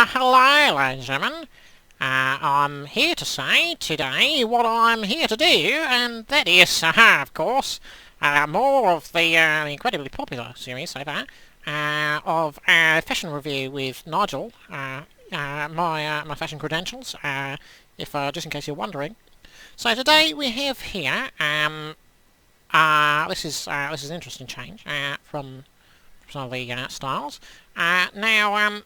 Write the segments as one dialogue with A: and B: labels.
A: Hello, ladies and gentlemen. I'm here to say today what I'm here to do, and that is, of course, more of the incredibly popular series so far of fashion review with Nigel. My fashion credentials, if just in case you're wondering. So today we have here this is an interesting change from some of the styles. Now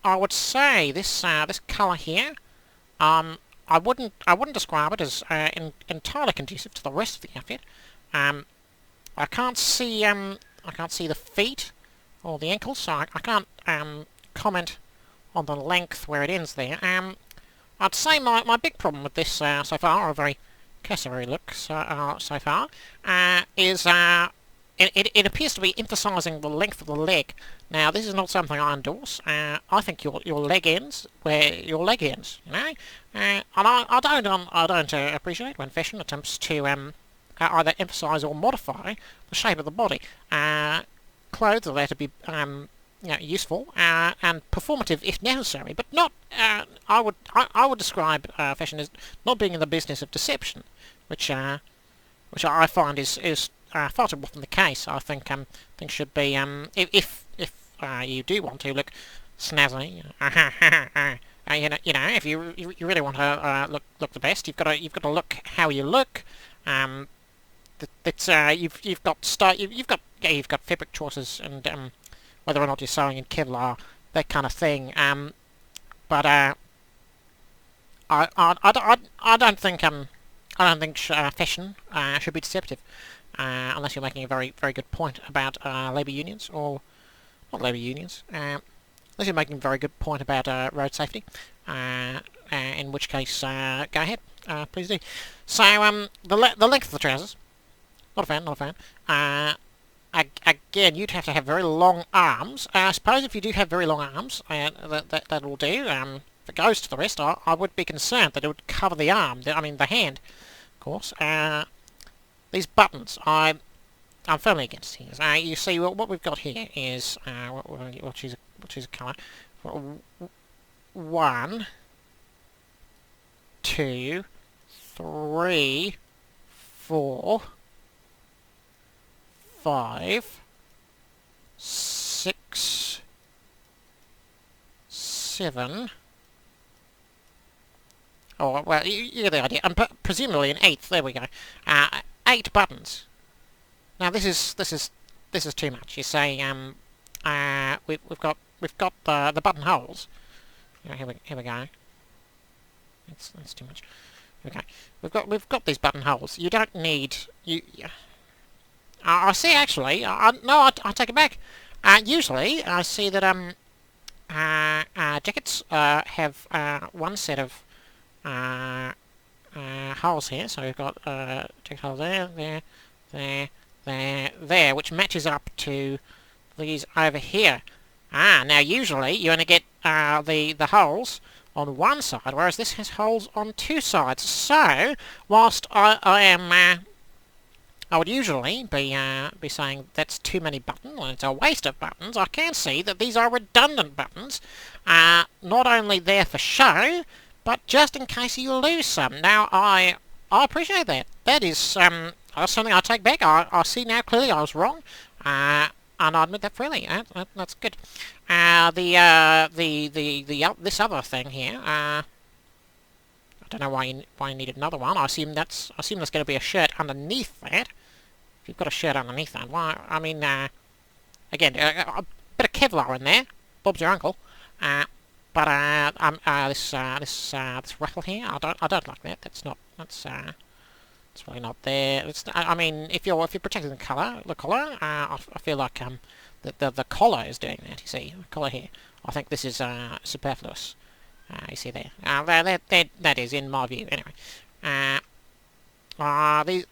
A: I would say this this colour here. I wouldn't describe it as entirely conducive to the rest of the outfit. I can't see the feet or the ankles, so I can't comment on the length where it ends there. I'd say my big problem with this so far, or a very cursory look so far, is it appears to be emphasising the length of the leg. Now, this is not something I endorse. I think your leg ends where your leg ends, you know. And I don't appreciate when fashion attempts to either emphasise or modify the shape of the body. Clothes are there to be useful and performative if necessary, but not. I would describe fashion as not being in the business of deception, which I find is far too often the case. I think things should be if you do want to look snazzy, if you really want to look the best, you've got to look how you look. You've got fabric choices and whether or not you're sewing in Kevlar, that kind of thing. But I don't think fashion should be deceptive. Unless you're making a very good point about labour unions, or not labour unions, unless you're making a very good point about road safety, in which case go ahead, please do. So the length of the trousers, not a fan. Again, you'd have to have very long arms. I suppose if you do have very long arms, that will do. If it goes to the wrist, I would be concerned that it would cover the arm. I mean the hand, of course. These buttons, I'm firmly against these. You see, what we've got here is we'll choose a colour. 1, 2, 3, 4, 5, 6, 7. Oh well, you get the idea. And presumably an 8th. There we go. 8 buttons. Now this is too much. You say we've got the buttonholes. Here we go. That's too much. Okay, we've got these buttonholes. You don't need I see actually. No, I take it back. Usually I see that jackets have one set of holes here, so we've got jacket hole there, which matches up to these over here. Now usually you only get the holes on one side, whereas this has holes on 2 sides. So whilst I would usually be saying that's too many buttons, and it's a waste of buttons, I can see that these are redundant buttons, not only there for show, but just in case you lose some. Now, I appreciate that. That is something I take back. I see now clearly I was wrong, and I admit that freely. That's good. This other thing here. I don't know why you needed another one. I assume there's going to be a shirt underneath that. If you've got a shirt underneath that, why? I mean, again, a bit of Kevlar in there. Bob's your uncle. But this ruffle here, I don't like that. That's really not there. I mean, if you're protecting the collar, I feel like the collar is doing that. You see, the collar here. I think this is superfluous. You see there. That is in my view anyway.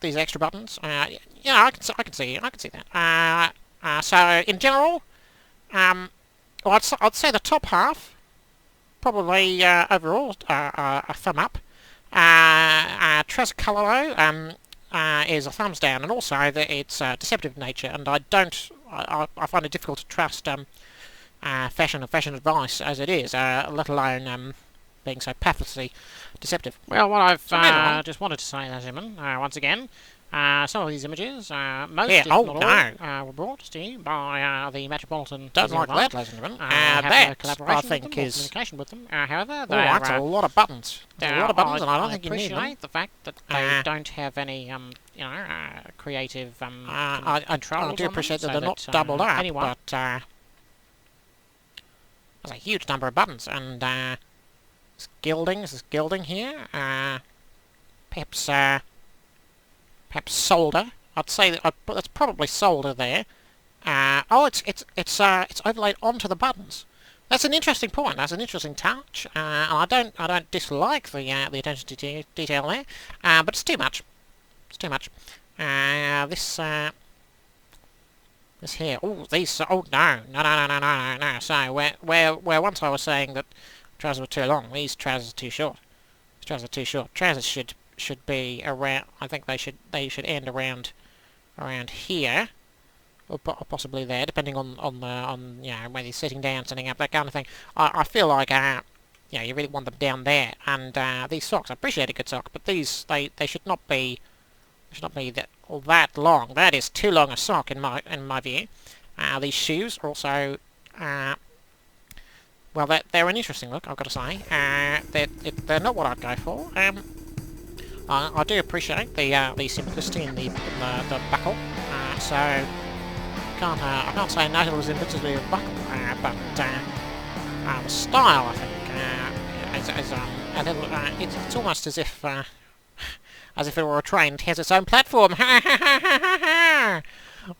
A: These extra buttons. I can see that. So in general, well, I'd say the top half. Probably overall a thumb up. Trouser colour though is a thumbs down, and also that it's deceptive nature, and I find it difficult to trust fashion advice as it is, let alone being so pathlessly deceptive.
B: Well, what I've
A: So
B: just wanted to say, there, gentlemen, once again, some of these images, most
A: Yeah,
B: if
A: oh,
B: not all, were brought to you by the Metropolitan
A: don't
B: Museum
A: like
B: of Art.
A: that, ladies and gentlemen.
B: I have no
A: That,
B: collaboration
A: I
B: with
A: think,
B: them or
A: is...
B: communication with them. However,
A: Oh,
B: they
A: that's
B: are,
A: a lot of buttons. That's a lot of buttons, and I don't think you need them.
B: appreciate the fact that they don't have any, creative controls
A: I do
B: on
A: appreciate
B: them,
A: that
B: so
A: they're not doubled up,
B: anyone,
A: but there's a huge number of buttons, and there's gilding here. Perhaps solder. I'd say that that's probably solder there. Oh, it's overlaid onto the buttons. That's an interesting point. That's an interesting touch. And I don't dislike the attention to detail there. But it's too much. It's too much. This here. Oh, these. Oh no. So where once I was saying that trousers were too long, these trousers are too short. These trousers are too short. Trousers should be around. I think they should end around here, or possibly there, depending on you know, whether you're sitting down, sitting up, that kind of thing. I feel like you know, you really want them down there. And these socks, I appreciate a good sock, but these they should not be that long. That is too long a sock in my view. These shoes are also well, they're an interesting look, I've got to say. They're not what I'd go for. I do appreciate the simplicity in the buckle. So I can't say Nigel was invincibly a buckle, but the style, I think, is a little. It's almost as if it were a train. It has its own platform.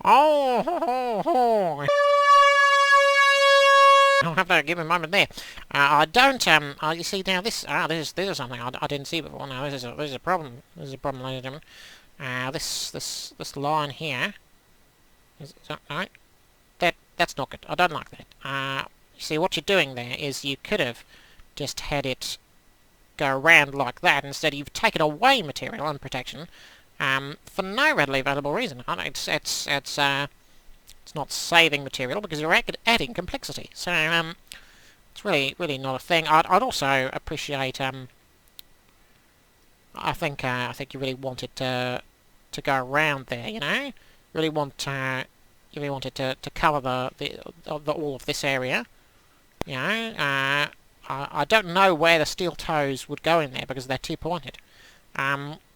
A: Oh. I'll have to give me a moment there. I don't. You see now this. This is something I didn't see before. Now this is a problem. This is a problem, ladies and gentlemen. This line here. Is that right? That's not good. I don't like that. You see what you're doing there is you could have just had it go around like that. Instead, you've taken away material and protection for no readily available reason. It's not saving material because you're adding complexity. So it's really not a thing. I'd also appreciate. I think you really wanted to go around there. You know, really you really wanted to cover the all of this area. You know, I don't know where the steel toes would go in there because they're too pointed.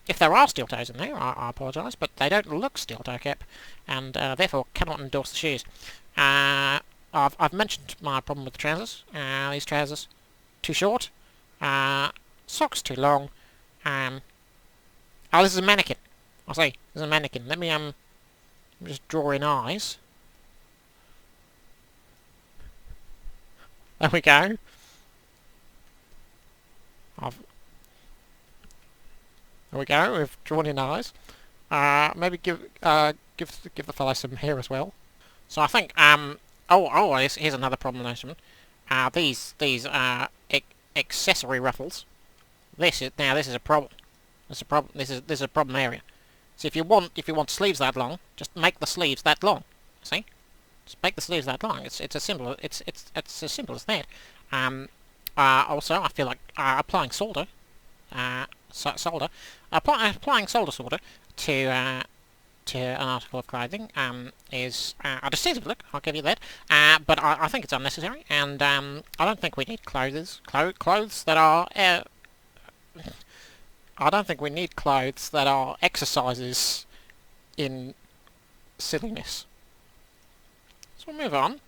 A: If there are steel toes in there, I apologise, but they don't look steel toe cap, and therefore cannot endorse the shoes. I've mentioned my problem with the trousers. These trousers too short, socks too long. Oh, this is a mannequin. I see, this is a mannequin. Let me just draw in eyes. There we go. There we go. We've drawn in eyes. Maybe give the fellow some hair as well. So I think here's another problem, ladies and gentlemen. These accessory ruffles. This is a problem. This is a problem. This is a problem area. So if you want sleeves that long, just make the sleeves that long. See? Just make the sleeves that long. It's as simple as that. Also, I feel like applying solder. Applying solder to an article of clothing is a distinctive look. I'll give you that. But I think it's unnecessary, and I don't think we need clothes that are. I don't think we need clothes that are exercises in silliness. So we'll move on.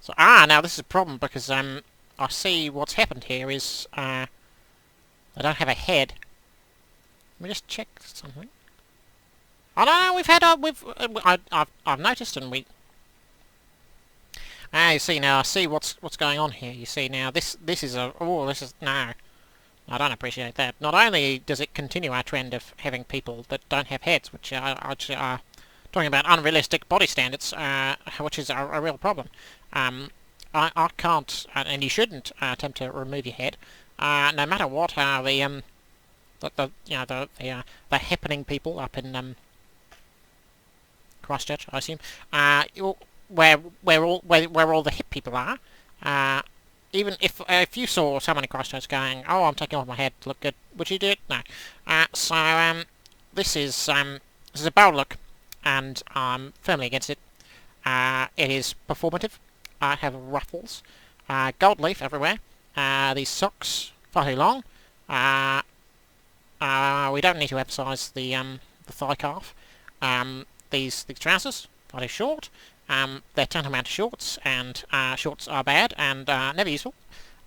A: So now this is a problem because I see what's happened here is they don't have a head. Let me just check something. Oh no, we've had I've noticed, and we. You see now, I see what's going on here. You see now, this is no. I don't appreciate that. Not only does it continue our trend of having people that don't have heads, which are talking about unrealistic body standards, which is a real problem. I can't, and you shouldn't attempt to remove your head, no matter what the happening people up in Christchurch, I assume. where all the hip people are. Even if you saw someone in Christchurch going, "Oh, I'm taking off my head to look good," would you do it? No. This is a bold look, and I'm firmly against it. It is performative. I have ruffles, gold leaf everywhere. These socks far too long. We don't need to emphasise the thigh calf. These trousers far too short. They're tantamount to shorts, and shorts are bad and never useful.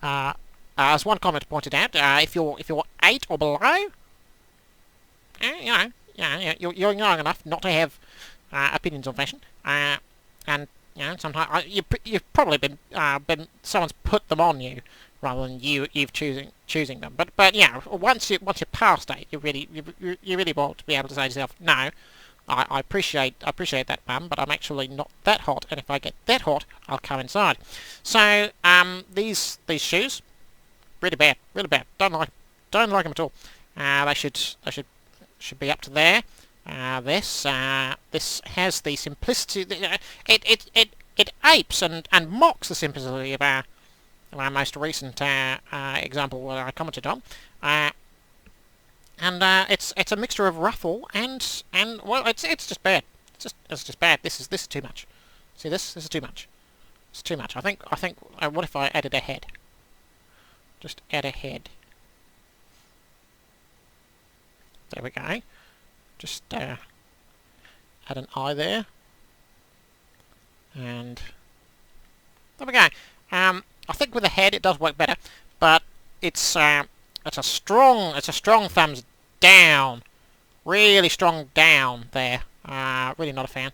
A: As one comment pointed out, if you're 8 or below, you're young enough not to have opinions on fashion. And sometimes you've probably been someone's put them on you rather than you've choosing them. But once you're past 8, you really want to be able to say to yourself, no. I appreciate that, Mum, but I'm actually not that hot, and if I get that hot, I'll come inside. So these shoes, really bad. Don't like them at all. They should be up to there. This has the simplicity. It apes and mocks the simplicity of our most recent example that I commented on. And it's a mixture of ruffle and well, it's just bad. It's just bad. This is too much. See this? This is too much. It's too much. I think. What if I added a head? Just add a head. There we go. Just add an eye there. And there we go. I think with a head it does work better, but it's a strong thumbs down. Really strong down there. Really not a fan.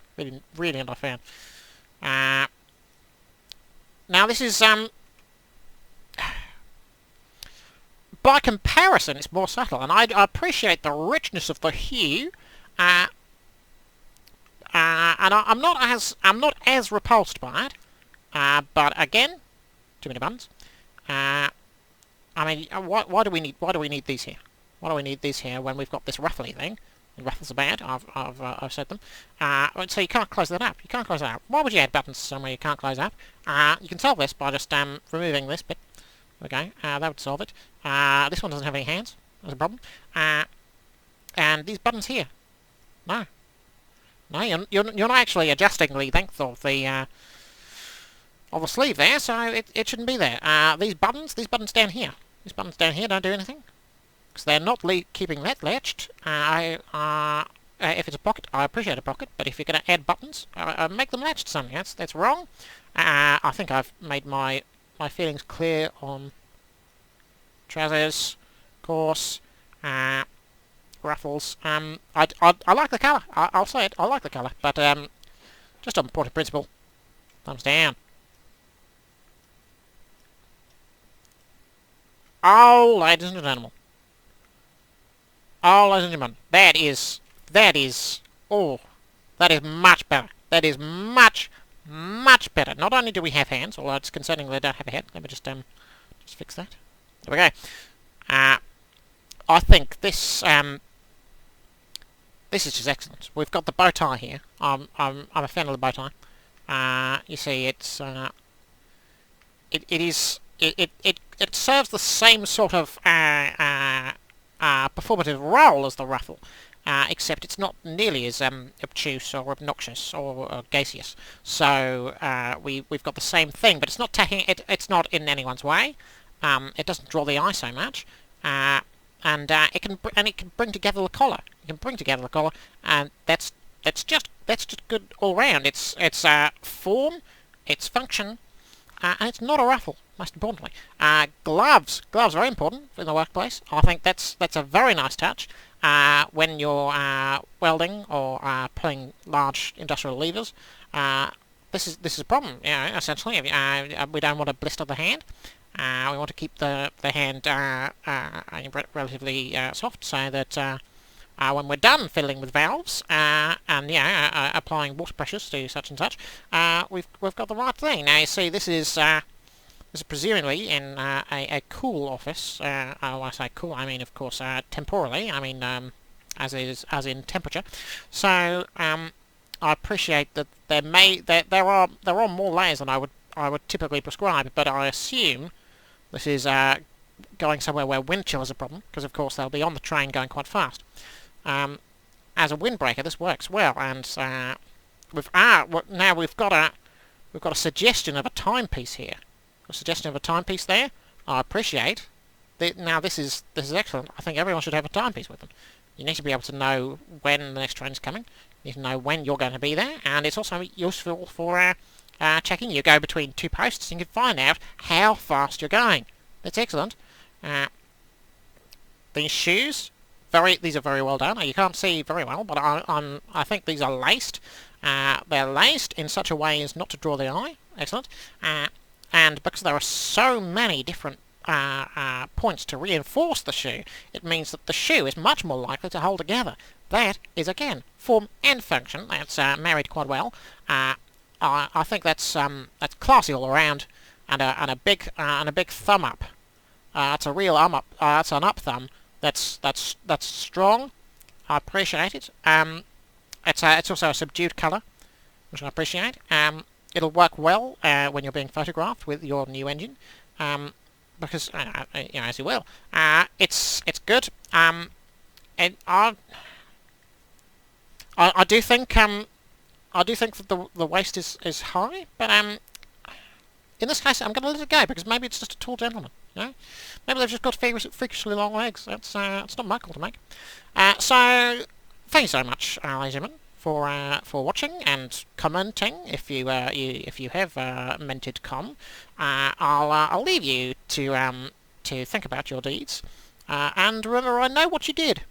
A: Really not a fan. Now this is by comparison, it's more subtle, and I appreciate the richness of the hue. And I'm not as repulsed by it. But again, too many buttons. I mean, why do we need these here? Why do we need these here when we've got this ruffly thing? The ruffles are bad. I've said them. So you can't close that up. You can't close that up. Why would you add buttons somewhere you can't close up? You can solve this by just removing this bit. Okay, that would solve it. This one doesn't have any hands. That's a problem. And these buttons here. No, you're not actually adjusting the length of the sleeve there, so it shouldn't be there. These buttons down here. These buttons down here don't do anything. Because they're not keeping that latched. If it's a pocket, I appreciate a pocket, but if you're going to add buttons, make them latched to something. That's wrong. I think I've made my feelings clear on trousers, course, ruffles. I like the colour. I'll say it. I like the colour, but just on point of principle, thumbs down. Oh, ladies and gentlemen. Oh, ladies and gentlemen, that is much better. That is much better. Not only do we have hands, although it's concerning they don't have a head. Let me just fix that. There we go. I think this is just excellent. We've got the bow tie here. I'm a fan of the bow tie. You see, it's it serves the same sort of performative role as the ruffle, except it's not nearly as obtuse or obnoxious or gaseous. So we've got the same thing, but it's not taking it. It's not in anyone's way. It doesn't draw the eye so much, and it can bring together the collar. You can bring together the collar, and that's just good all round. It's form, it's function, and it's not a ruffle. Most importantly, gloves are very important in the workplace. I think that's a very nice touch when you're welding or pulling large industrial levers. This is a problem. Essentially, we don't want to blister the hand. We want to keep the hand relatively soft, so that when we're done fiddling with valves and applying water pressures to such and such, we've got the right thing. Now you see, this is presumably in a cool office. When I say cool, I mean, of course, temporally. I mean, as in temperature. So I appreciate that there are more layers than I would typically prescribe, but I assume this is going somewhere where wind chill is a problem, because of course they'll be on the train going quite fast. As a windbreaker, this works well, and now we've got a suggestion of a timepiece here. A suggestion of a timepiece there. I appreciate. Now this is excellent. I think everyone should have a timepiece with them. You need to be able to know when the next train is coming. You need to know when you're going to be there, and it's also useful for checking. You go between two posts and you can find out how fast you're going. That's excellent. These shoes, these are very well done. You can't see very well, but I think these are laced. They're laced in such a way as not to draw the eye. Excellent. And because there are so many different points to reinforce the shoe, it means that the shoe is much more likely to hold together. That is, again, form and function. That's married quite well. I think that's classy all around, and a big thumb up. It's a real up. It's an up thumb. That's strong. I appreciate it. It's also a subdued colour, which I appreciate. It'll work well when you're being photographed with your new engine, because as you will. It's good. And I do think that the waist is high, but in this case I'm going to let it go because maybe it's just a tall gentleman. You know, maybe they've just got freakishly long legs. It's not my call to make. So thank you so much, ladies and gentlemen, for watching and commenting. If you have mented com, I'll leave you to think about your deeds, and remember, I know what you did.